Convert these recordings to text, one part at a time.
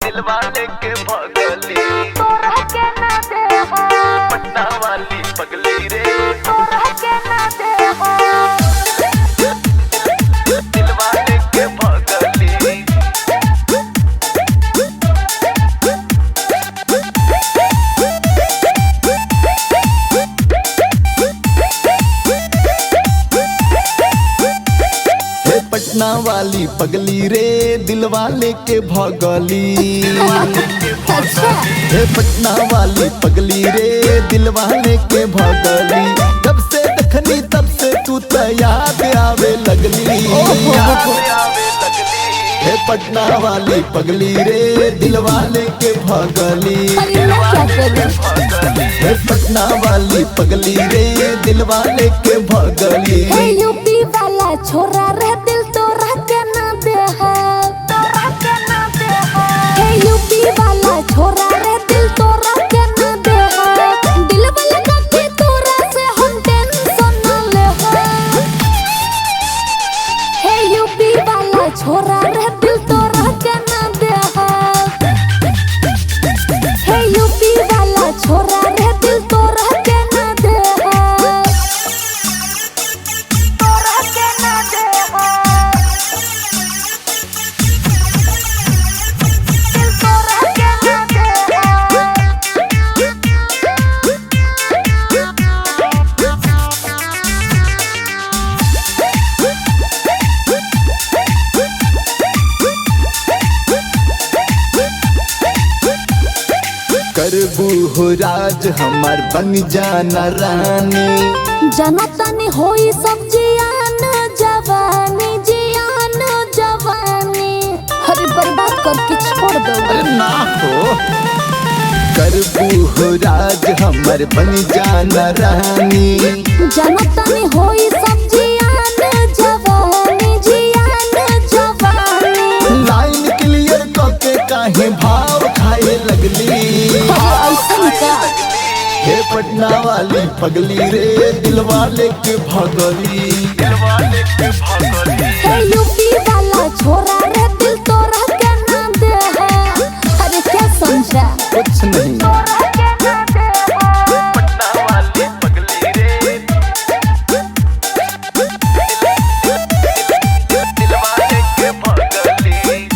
दिलवाले के भगली तोरा के ना दे हो, पटना वाली पगली रे तोरा के ना दे हो। दिलवाले के भगली पटना वाली पगली रे दिलवाले के भगली अच्छा हे पटना वाली पगली रे दिलवाले के भगली जब से देखनी तब से तू तो याद आवे लगली हे पटना वाली पगली रे दिलवाले के भगली अरे मैं क्या करूं? हे पटना वाली पगली रे दिलवाले के भगली हे यूपी वाला छोरा रे दिल तोरा के ना दे हो, तोरा के ना दे हो। हे यूपी वाला छोरा रे दिल तोरा के ना दे हो, दिल वाला के तोरा से हम टेंशन ना ले हो। हे यूपी वाला छोरा रे दिल तोरा के ना दे हो, हे यूपी वाला छोरा रे दिल तोरा के ना दे हो, तोरा के ना दे हो, दिल तोरा के ना दे हो। करबू हो राज हमार बन जाना रानी जनतनी होई सब जियान जवानी, जियान जवानी। अरे बर्बाद करके छोड़ दो। अरे ना हो करबू हो राज हमार बन जाना रानी जनतनी होई सब जियान जवानी, जियान जवानी। लाइन क्लियर करके काहे भाव खाए लगली अरे ऐसन का हे पटना वाली पगली रे दिलवाले के भगली दिलवाले के भगली हे यूपी वाला छोरा रे दिल तोरा के ना दे हो। अरे क्या समझा? कुछ नहीं तोरा के ना दे हो। पटना वाली पगली रे दिलवाले के भगली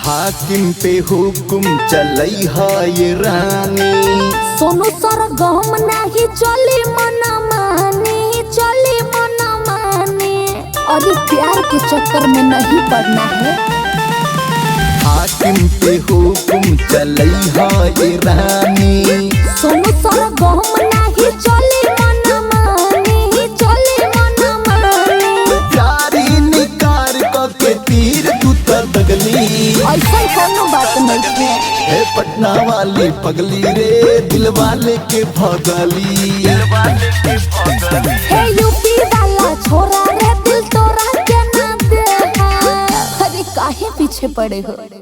हाकिम पे हुकुम चलई है ये रानी सोनू सर गम नहीं चली मन मानी, चली मन मानी। अरे प्यार के चक्कर में नहीं पड़ना है। हाकिम पे हुकुम चलई है ये रानी सोनू सर गम नहीं चली मन मानी, चली मन मानी। प्यारी निकार के तीर तू तर दगली ऐसा कोनो बात नहीं है। हे पटना वाली पगली रे दिलवाले के भगली दिलवाले के भगली हे यूपी वाला छोरा रे दिल तोरा के ना दे हो। अरे काहे पीछे पड़े हो?